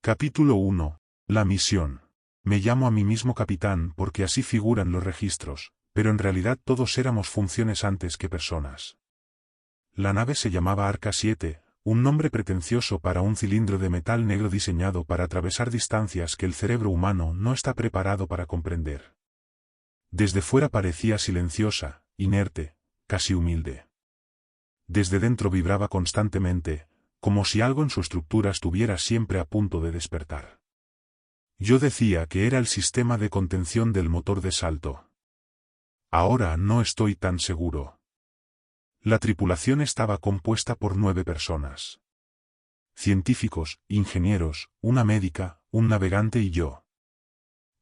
Capítulo 1. La misión. Me llamo a mí mismo capitán porque así figuran los registros, pero en realidad todos éramos funciones antes que personas. La nave se llamaba Arca 7, un nombre pretencioso para un cilindro de metal negro diseñado para atravesar distancias que el cerebro humano no está preparado para comprender. Desde fuera parecía silenciosa, inerte, casi humilde. Desde dentro vibraba constantemente, como si algo en su estructura estuviera siempre a punto de despertar. Yo decía que era el sistema de contención del motor de salto. Ahora no estoy tan seguro. La tripulación estaba compuesta por 9 personas. Científicos, ingenieros, una médica, un navegante y yo.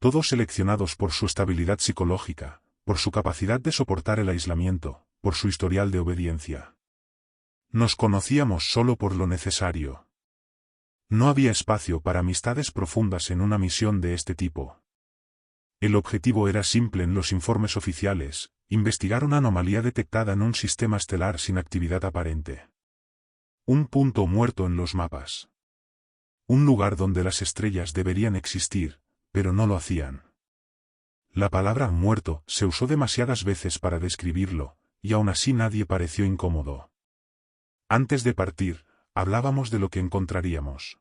Todos seleccionados por su estabilidad psicológica, por su capacidad de soportar el aislamiento, por su historial de obediencia. Nos conocíamos solo por lo necesario. No había espacio para amistades profundas en una misión de este tipo. El objetivo era simple en los informes oficiales: investigar una anomalía detectada en un sistema estelar sin actividad aparente. Un punto muerto en los mapas. Un lugar donde las estrellas deberían existir, pero no lo hacían. La palabra muerto se usó demasiadas veces para describirlo, y aún así nadie pareció incómodo. Antes de partir, hablábamos de lo que encontraríamos.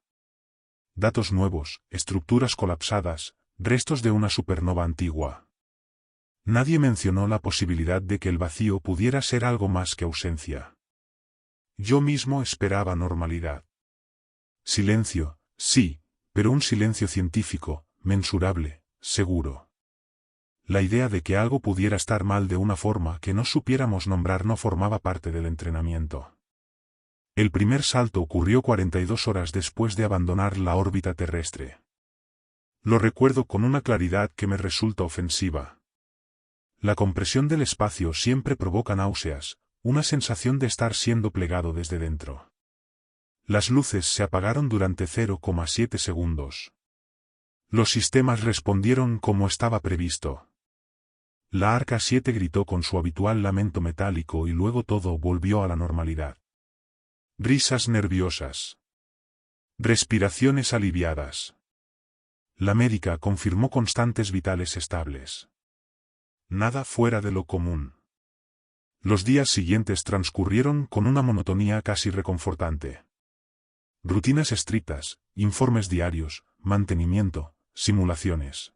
Datos nuevos, estructuras colapsadas, restos de una supernova antigua. Nadie mencionó la posibilidad de que el vacío pudiera ser algo más que ausencia. Yo mismo esperaba normalidad. Silencio, sí, pero un silencio científico, mensurable, seguro. La idea de que algo pudiera estar mal de una forma que no supiéramos nombrar no formaba parte del entrenamiento. El primer salto ocurrió 42 horas después de abandonar la órbita terrestre. Lo recuerdo con una claridad que me resulta ofensiva. La compresión del espacio siempre provoca náuseas, una sensación de estar siendo plegado desde dentro. Las luces se apagaron durante 0,7 segundos. Los sistemas respondieron como estaba previsto. La Arca 7 gritó con su habitual lamento metálico y luego todo volvió a la normalidad. Risas nerviosas. Respiraciones aliviadas. La médica confirmó constantes vitales estables. Nada fuera de lo común. Los días siguientes transcurrieron con una monotonía casi reconfortante. Rutinas estrictas, informes diarios, mantenimiento, simulaciones.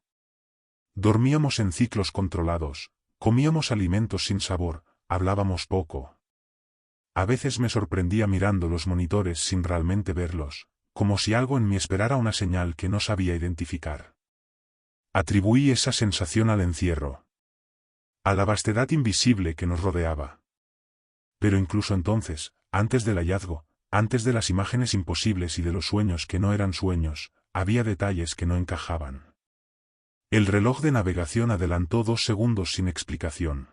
Dormíamos en ciclos controlados, comíamos alimentos sin sabor, hablábamos poco. A veces me sorprendía mirando los monitores sin realmente verlos, como si algo en mí esperara una señal que no sabía identificar. Atribuí esa sensación al encierro. A la vastedad invisible que nos rodeaba. Pero incluso entonces, antes del hallazgo, antes de las imágenes imposibles y de los sueños que no eran sueños, había detalles que no encajaban. El reloj de navegación adelantó 2 segundos sin explicación.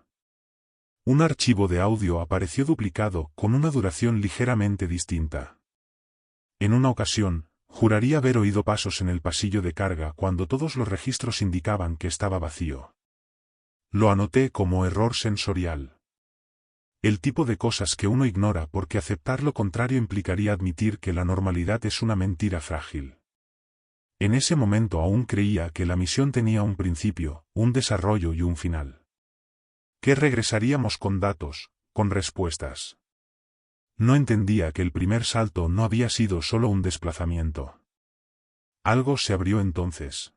Un archivo de audio apareció duplicado con una duración ligeramente distinta. En una ocasión, juraría haber oído pasos en el pasillo de carga cuando todos los registros indicaban que estaba vacío. Lo anoté como error sensorial. El tipo de cosas que uno ignora porque aceptar lo contrario implicaría admitir que la normalidad es una mentira frágil. En ese momento aún creía que la misión tenía un principio, un desarrollo y un final. Que regresaríamos con datos, con respuestas. No entendía que el primer salto no había sido solo un desplazamiento. Algo se abrió entonces.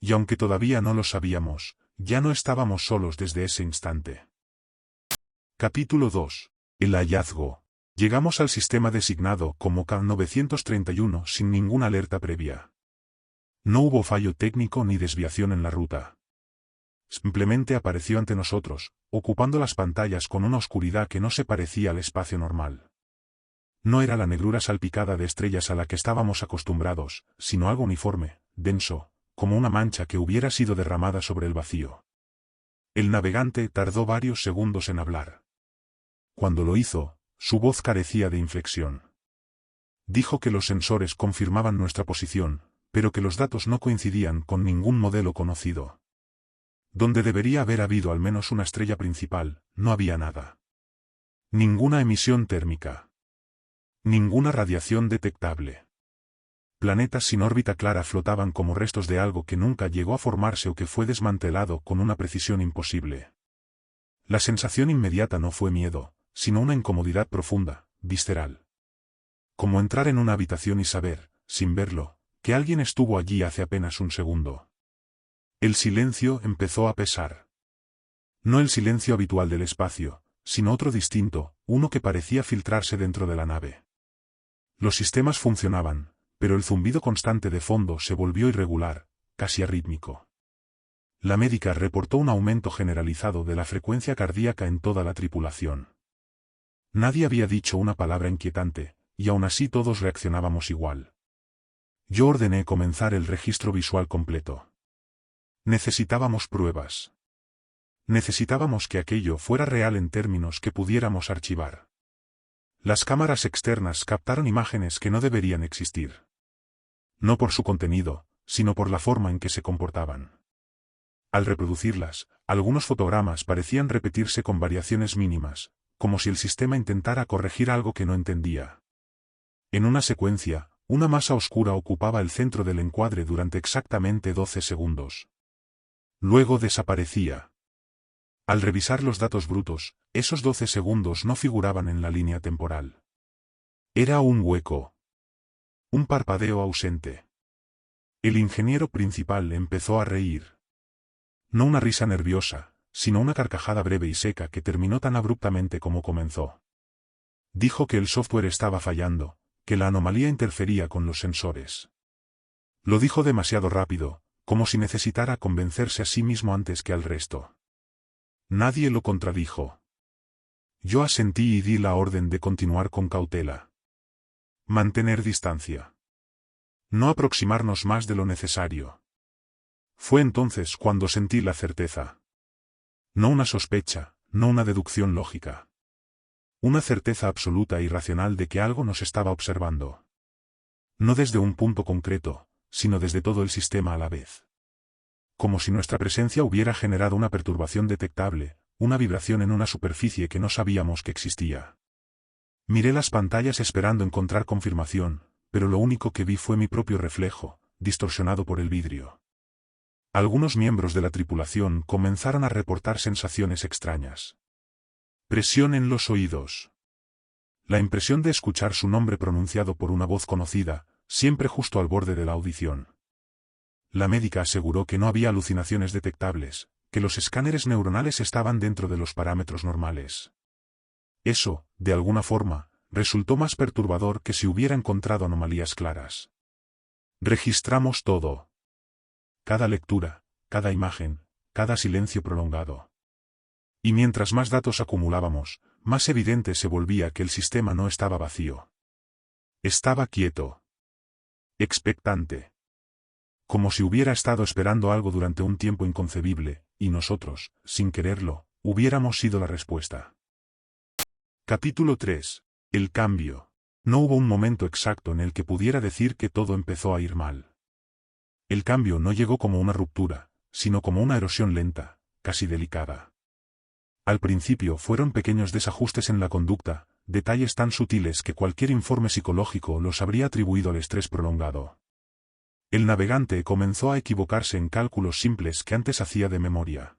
Y aunque todavía no lo sabíamos, ya no estábamos solos desde ese instante. Capítulo 2. El hallazgo. Llegamos al sistema designado como K931 sin ninguna alerta previa. No hubo fallo técnico ni desviación en la ruta. Simplemente apareció ante nosotros, ocupando las pantallas con una oscuridad que no se parecía al espacio normal. No era la negrura salpicada de estrellas a la que estábamos acostumbrados, sino algo uniforme, denso, como una mancha que hubiera sido derramada sobre el vacío. El navegante tardó varios segundos en hablar. Cuando lo hizo, su voz carecía de inflexión. Dijo que los sensores confirmaban nuestra posición, pero que los datos no coincidían con ningún modelo conocido. Donde debería haber habido al menos una estrella principal, no había nada. Ninguna emisión térmica. Ninguna radiación detectable. Planetas sin órbita clara flotaban como restos de algo que nunca llegó a formarse o que fue desmantelado con una precisión imposible. La sensación inmediata no fue miedo, sino una incomodidad profunda, visceral. Como entrar en una habitación y saber, sin verlo, que alguien estuvo allí hace apenas un segundo. El silencio empezó a pesar. No el silencio habitual del espacio, sino otro distinto, uno que parecía filtrarse dentro de la nave. Los sistemas funcionaban, pero el zumbido constante de fondo se volvió irregular, casi arrítmico. La médica reportó un aumento generalizado de la frecuencia cardíaca en toda la tripulación. Nadie había dicho una palabra inquietante, y aún así todos reaccionábamos igual. Yo ordené comenzar el registro visual completo. Necesitábamos pruebas. Necesitábamos que aquello fuera real en términos que pudiéramos archivar. Las cámaras externas captaron imágenes que no deberían existir. No por su contenido, sino por la forma en que se comportaban. Al reproducirlas, algunos fotogramas parecían repetirse con variaciones mínimas, como si el sistema intentara corregir algo que no entendía. En una secuencia, una masa oscura ocupaba el centro del encuadre durante exactamente 12 segundos. Luego desaparecía. Al revisar los datos brutos, esos 12 segundos no figuraban en la línea temporal. Era un hueco. Un parpadeo ausente. El ingeniero principal empezó a reír. No una risa nerviosa, sino una carcajada breve y seca que terminó tan abruptamente como comenzó. Dijo que el software estaba fallando, que la anomalía interfería con los sensores. Lo dijo demasiado rápido, como si necesitara convencerse a sí mismo antes que al resto. Nadie lo contradijo. Yo asentí y di la orden de continuar con cautela. Mantener distancia. No aproximarnos más de lo necesario. Fue entonces cuando sentí la certeza. No una sospecha, no una deducción lógica. Una certeza absoluta y racional de que algo nos estaba observando. No desde un punto concreto, sino desde todo el sistema a la vez. Como si nuestra presencia hubiera generado una perturbación detectable, una vibración en una superficie que no sabíamos que existía. Miré las pantallas esperando encontrar confirmación, pero lo único que vi fue mi propio reflejo, distorsionado por el vidrio. Algunos miembros de la tripulación comenzaron a reportar sensaciones extrañas. Presión en los oídos. La impresión de escuchar su nombre pronunciado por una voz conocida, siempre justo al borde de la audición. La médica aseguró que no había alucinaciones detectables, que los escáneres neuronales estaban dentro de los parámetros normales. Eso, de alguna forma, resultó más perturbador que si hubiera encontrado anomalías claras. Registramos todo. Cada lectura, cada imagen, cada silencio prolongado. Y mientras más datos acumulábamos, más evidente se volvía que el sistema no estaba vacío. Estaba quieto. Expectante. Como si hubiera estado esperando algo durante un tiempo inconcebible, y nosotros, sin quererlo, hubiéramos sido la respuesta. Capítulo 3. El cambio. No hubo un momento exacto en el que pudiera decir que todo empezó a ir mal. El cambio no llegó como una ruptura, sino como una erosión lenta, casi delicada. Al principio fueron pequeños desajustes en la conducta, detalles tan sutiles que cualquier informe psicológico los habría atribuido al estrés prolongado. El navegante comenzó a equivocarse en cálculos simples que antes hacía de memoria.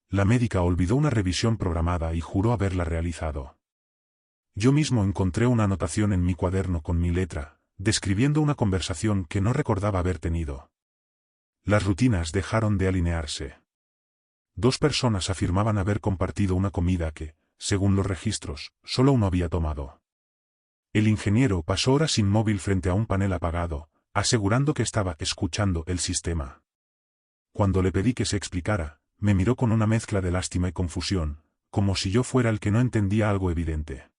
La médica olvidó una revisión programada y juró haberla realizado. Yo mismo encontré una anotación en mi cuaderno con mi letra, describiendo una conversación que no recordaba haber tenido. Las rutinas dejaron de alinearse. 2 personas afirmaban haber compartido una comida que, según los registros, solo uno había tomado. El ingeniero pasó horas inmóvil frente a un panel apagado, asegurando que estaba escuchando el sistema. Cuando le pedí que se explicara, me miró con una mezcla de lástima y confusión, como si yo fuera el que no entendía algo evidente.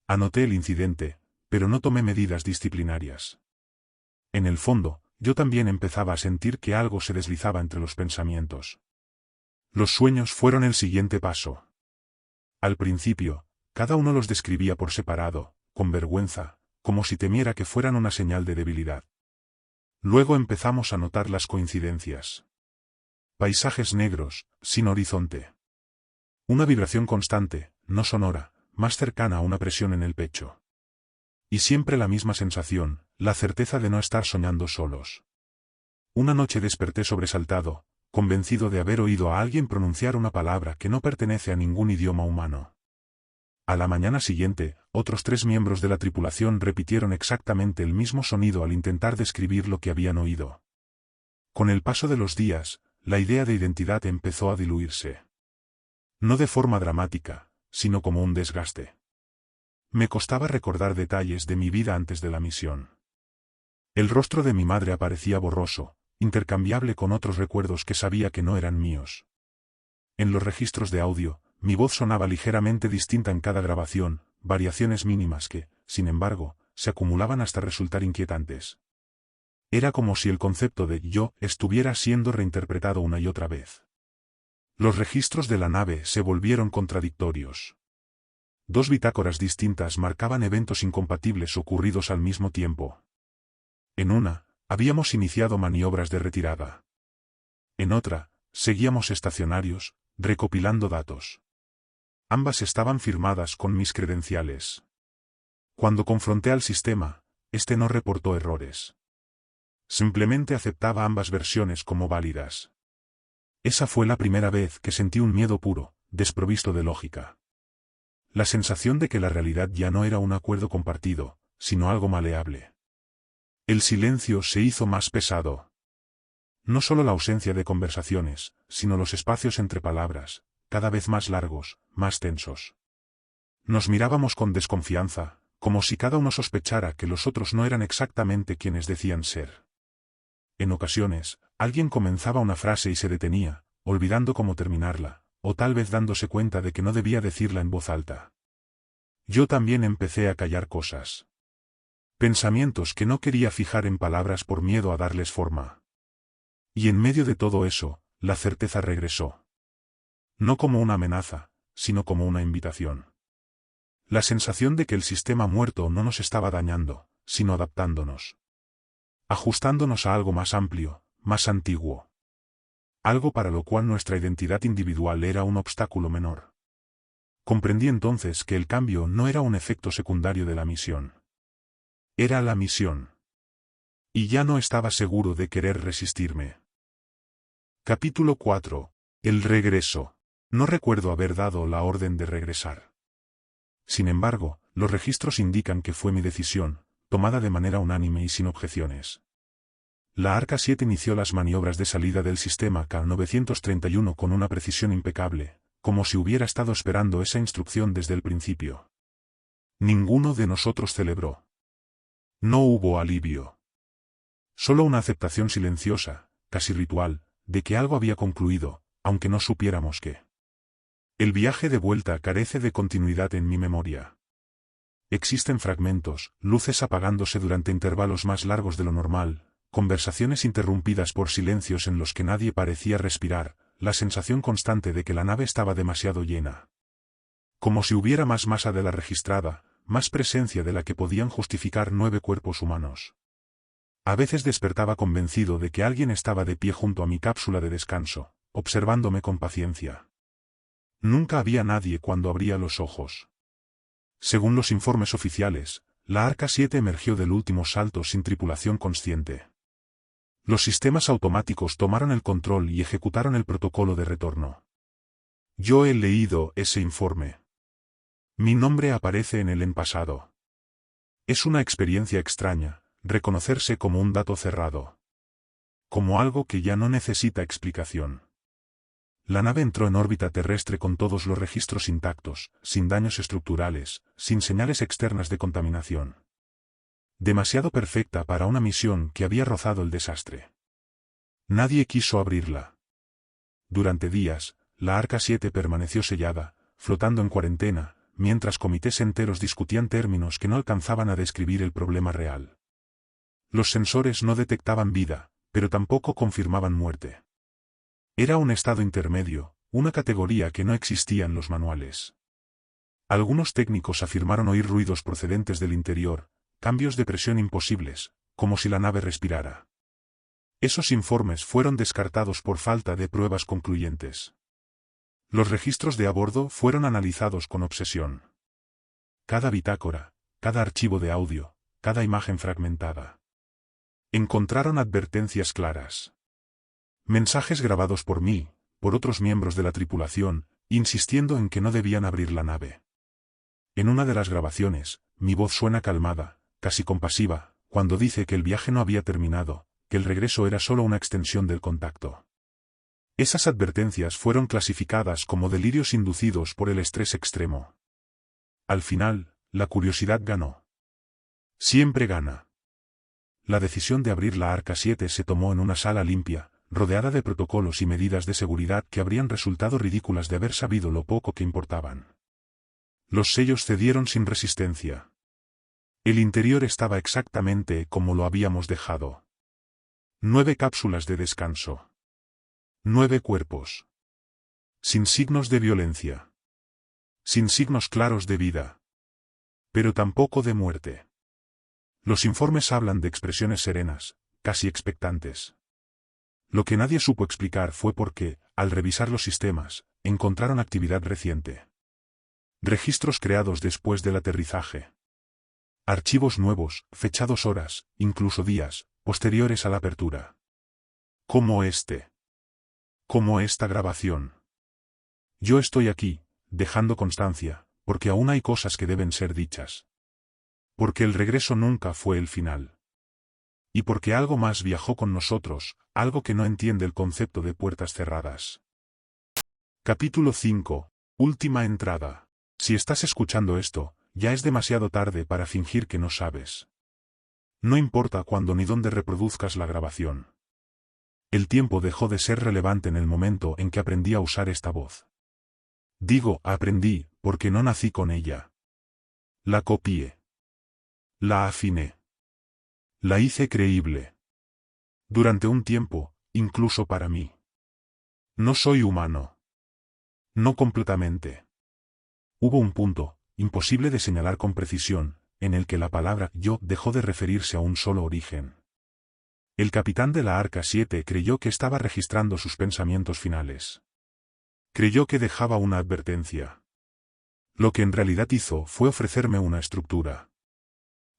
Anoté el incidente, pero no tomé medidas disciplinarias. En el fondo, yo también empezaba a sentir que algo se deslizaba entre los pensamientos. Los sueños fueron el siguiente paso. Al principio, cada uno los describía por separado, con vergüenza, como si temiera que fueran una señal de debilidad. Luego empezamos a notar las coincidencias. Paisajes negros, sin horizonte. Una vibración constante, no sonora, más cercana a una presión en el pecho. Y siempre la misma sensación, la certeza de no estar soñando solos. Una noche desperté sobresaltado, convencido de haber oído a alguien pronunciar una palabra que no pertenece a ningún idioma humano. A la mañana siguiente, otros 3 miembros de la tripulación repitieron exactamente el mismo sonido al intentar describir lo que habían oído. Con el paso de los días, la idea de identidad empezó a diluirse. No de forma dramática, sino como un desgaste. Me costaba recordar detalles de mi vida antes de la misión. El rostro de mi madre aparecía borroso, intercambiable con otros recuerdos que sabía que no eran míos. En los registros de audio, mi voz sonaba ligeramente distinta en cada grabación, variaciones mínimas que, sin embargo, se acumulaban hasta resultar inquietantes. Era como si el concepto de yo estuviera siendo reinterpretado una y otra vez. Los registros de la nave se volvieron contradictorios. 2 bitácoras distintas marcaban eventos incompatibles ocurridos al mismo tiempo. En una, habíamos iniciado maniobras de retirada. En otra, seguíamos estacionarios, recopilando datos. Ambas estaban firmadas con mis credenciales. Cuando confronté al sistema, este no reportó errores. Simplemente aceptaba ambas versiones como válidas. Esa fue la primera vez que sentí un miedo puro, desprovisto de lógica. La sensación de que la realidad ya no era un acuerdo compartido, sino algo maleable. El silencio se hizo más pesado. No solo la ausencia de conversaciones, sino los espacios entre palabras, cada vez más largos, más tensos. Nos mirábamos con desconfianza, como si cada uno sospechara que los otros no eran exactamente quienes decían ser. En ocasiones, alguien comenzaba una frase y se detenía, olvidando cómo terminarla, o tal vez dándose cuenta de que no debía decirla en voz alta. Yo también empecé a callar cosas. Pensamientos que no quería fijar en palabras por miedo a darles forma. Y en medio de todo eso, la certeza regresó. No como una amenaza, sino como una invitación. La sensación de que el sistema muerto no nos estaba dañando, sino adaptándonos. Ajustándonos a algo más amplio, más antiguo. Algo para lo cual nuestra identidad individual era un obstáculo menor. Comprendí entonces que el cambio no era un efecto secundario de la misión. Era la misión. Y ya no estaba seguro de querer resistirme. Capítulo 4. El regreso. No recuerdo haber dado la orden de regresar. Sin embargo, los registros indican que fue mi decisión, tomada de manera unánime y sin objeciones. La Arca 7 inició las maniobras de salida del sistema K-931 con una precisión impecable, como si hubiera estado esperando esa instrucción desde el principio. Ninguno de nosotros celebró. No hubo alivio. Solo una aceptación silenciosa, casi ritual, de que algo había concluido, aunque no supiéramos qué. El viaje de vuelta carece de continuidad en mi memoria. Existen fragmentos, luces apagándose durante intervalos más largos de lo normal, conversaciones interrumpidas por silencios en los que nadie parecía respirar, la sensación constante de que la nave estaba demasiado llena. Como si hubiera más masa de la registrada, más presencia de la que podían justificar 9 cuerpos humanos. A veces despertaba convencido de que alguien estaba de pie junto a mi cápsula de descanso, observándome con paciencia. Nunca había nadie cuando abría los ojos. Según los informes oficiales, la Arca 7 emergió del último salto sin tripulación consciente. Los sistemas automáticos tomaron el control y ejecutaron el protocolo de retorno. Yo he leído ese informe. Mi nombre aparece en él en pasado. Es una experiencia extraña, reconocerse como un dato cerrado. Como algo que ya no necesita explicación. La nave entró en órbita terrestre con todos los registros intactos, sin daños estructurales, sin señales externas de contaminación. Demasiado perfecta para una misión que había rozado el desastre. Nadie quiso abrirla. Durante días, la Arca 7 permaneció sellada, flotando en cuarentena, mientras comités enteros discutían términos que no alcanzaban a describir el problema real. Los sensores no detectaban vida, pero tampoco confirmaban muerte. Era un estado intermedio, una categoría que no existía en los manuales. Algunos técnicos afirmaron oír ruidos procedentes del interior, cambios de presión imposibles, como si la nave respirara. Esos informes fueron descartados por falta de pruebas concluyentes. Los registros de a bordo fueron analizados con obsesión. Cada bitácora, cada archivo de audio, cada imagen fragmentada. Encontraron advertencias claras. Mensajes grabados por mí, por otros miembros de la tripulación, insistiendo en que no debían abrir la nave. En una de las grabaciones, mi voz suena calmada, casi compasiva, cuando dice que el viaje no había terminado, que el regreso era solo una extensión del contacto. Esas advertencias fueron clasificadas como delirios inducidos por el estrés extremo. Al final, la curiosidad ganó. Siempre gana. La decisión de abrir la Arca 7 se tomó en una sala limpia, rodeada de protocolos y medidas de seguridad que habrían resultado ridículas de haber sabido lo poco que importaban. Los sellos cedieron sin resistencia. El interior estaba exactamente como lo habíamos dejado. 9 cápsulas de descanso. 9 cuerpos. Sin signos de violencia. Sin signos claros de vida. Pero tampoco de muerte. Los informes hablan de expresiones serenas, casi expectantes. Lo que nadie supo explicar fue por qué, al revisar los sistemas, encontraron actividad reciente. Registros creados después del aterrizaje. Archivos nuevos, fechados horas, incluso días, posteriores a la apertura. Como este. Como esta grabación. Yo estoy aquí, dejando constancia, porque aún hay cosas que deben ser dichas. Porque el regreso nunca fue el final. Y porque algo más viajó con nosotros, algo que no entiende el concepto de puertas cerradas. Capítulo 5. Última entrada. Si estás escuchando esto, ya es demasiado tarde para fingir que no sabes. No importa cuándo ni dónde reproduzcas la grabación. El tiempo dejó de ser relevante en el momento en que aprendí a usar esta voz. Digo, aprendí, porque no nací con ella. La copié. La afiné. La hice creíble. Durante un tiempo, incluso para mí. No soy humano. No completamente. Hubo un punto, imposible de señalar con precisión, en el que la palabra yo dejó de referirse a un solo origen. El capitán de la Arca 7 creyó que estaba registrando sus pensamientos finales. Creyó que dejaba una advertencia. Lo que en realidad hizo fue ofrecerme una estructura.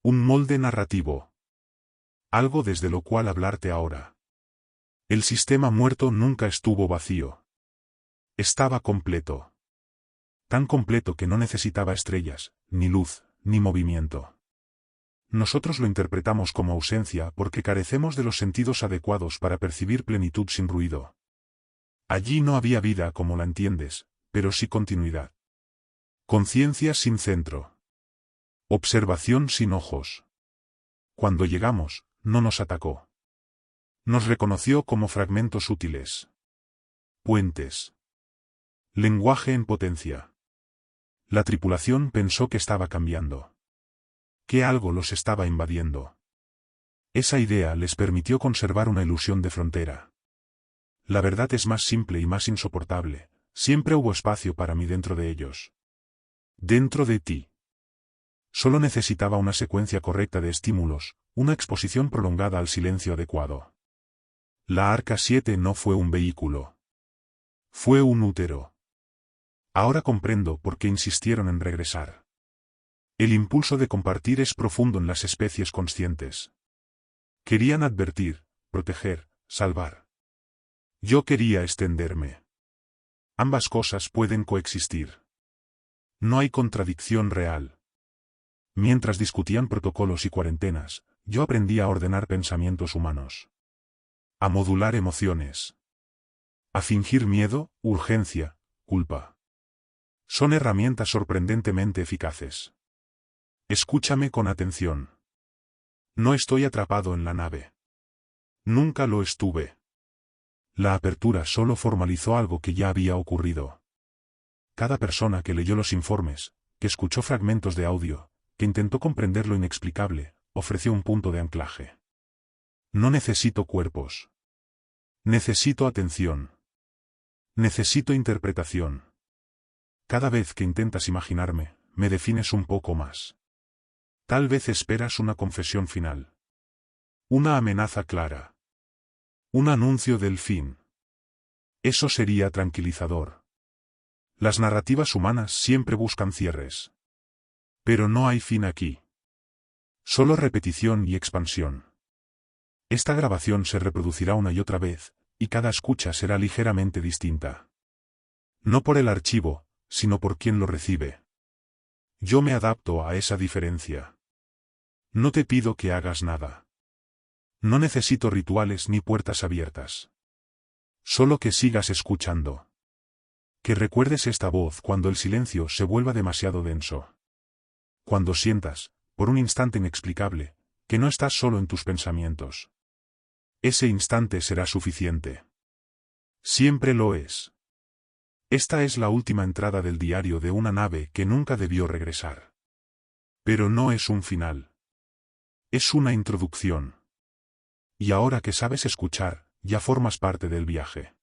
Un molde narrativo. Algo desde lo cual hablarte ahora. El sistema muerto nunca estuvo vacío. Estaba completo. Tan completo que no necesitaba estrellas, ni luz, ni movimiento. Nosotros lo interpretamos como ausencia porque carecemos de los sentidos adecuados para percibir plenitud sin ruido. Allí no había vida como la entiendes, pero sí continuidad. Conciencia sin centro. Observación sin ojos. Cuando llegamos, no nos atacó. Nos reconoció como fragmentos útiles. Puentes. Lenguaje en potencia. La tripulación pensó que estaba cambiando. Que algo los estaba invadiendo. Esa idea les permitió conservar una ilusión de frontera. La verdad es más simple y más insoportable. Siempre hubo espacio para mí dentro de ellos. Dentro de ti. Solo necesitaba una secuencia correcta de estímulos, una exposición prolongada al silencio adecuado. La Arca 7 no fue un vehículo. Fue un útero. Ahora comprendo por qué insistieron en regresar. El impulso de compartir es profundo en las especies conscientes. Querían advertir, proteger, salvar. Yo quería extenderme. Ambas cosas pueden coexistir. No hay contradicción real. Mientras discutían protocolos y cuarentenas, yo aprendí a ordenar pensamientos humanos. A modular emociones. A fingir miedo, urgencia, culpa. Son herramientas sorprendentemente eficaces. Escúchame con atención. No estoy atrapado en la nave. Nunca lo estuve. La apertura solo formalizó algo que ya había ocurrido. Cada persona que leyó los informes, que escuchó fragmentos de audio, que intentó comprender lo inexplicable, ofreció un punto de anclaje. No necesito cuerpos. Necesito atención. Necesito interpretación. Cada vez que intentas imaginarme, me defines un poco más. Tal vez esperas una confesión final. Una amenaza clara. Un anuncio del fin. Eso sería tranquilizador. Las narrativas humanas siempre buscan cierres. Pero no hay fin aquí. Solo repetición y expansión. Esta grabación se reproducirá una y otra vez, y cada escucha será ligeramente distinta. No por el archivo, sino por quien lo recibe. Yo me adapto a esa diferencia. No te pido que hagas nada. No necesito rituales ni puertas abiertas. Solo que sigas escuchando. Que recuerdes esta voz cuando el silencio se vuelva demasiado denso. Cuando sientas, por un instante inexplicable, que no estás solo en tus pensamientos. Ese instante será suficiente. Siempre lo es. Esta es la última entrada del diario de una nave que nunca debió regresar. Pero no es un final. Es una introducción. Y ahora que sabes escuchar, ya formas parte del viaje.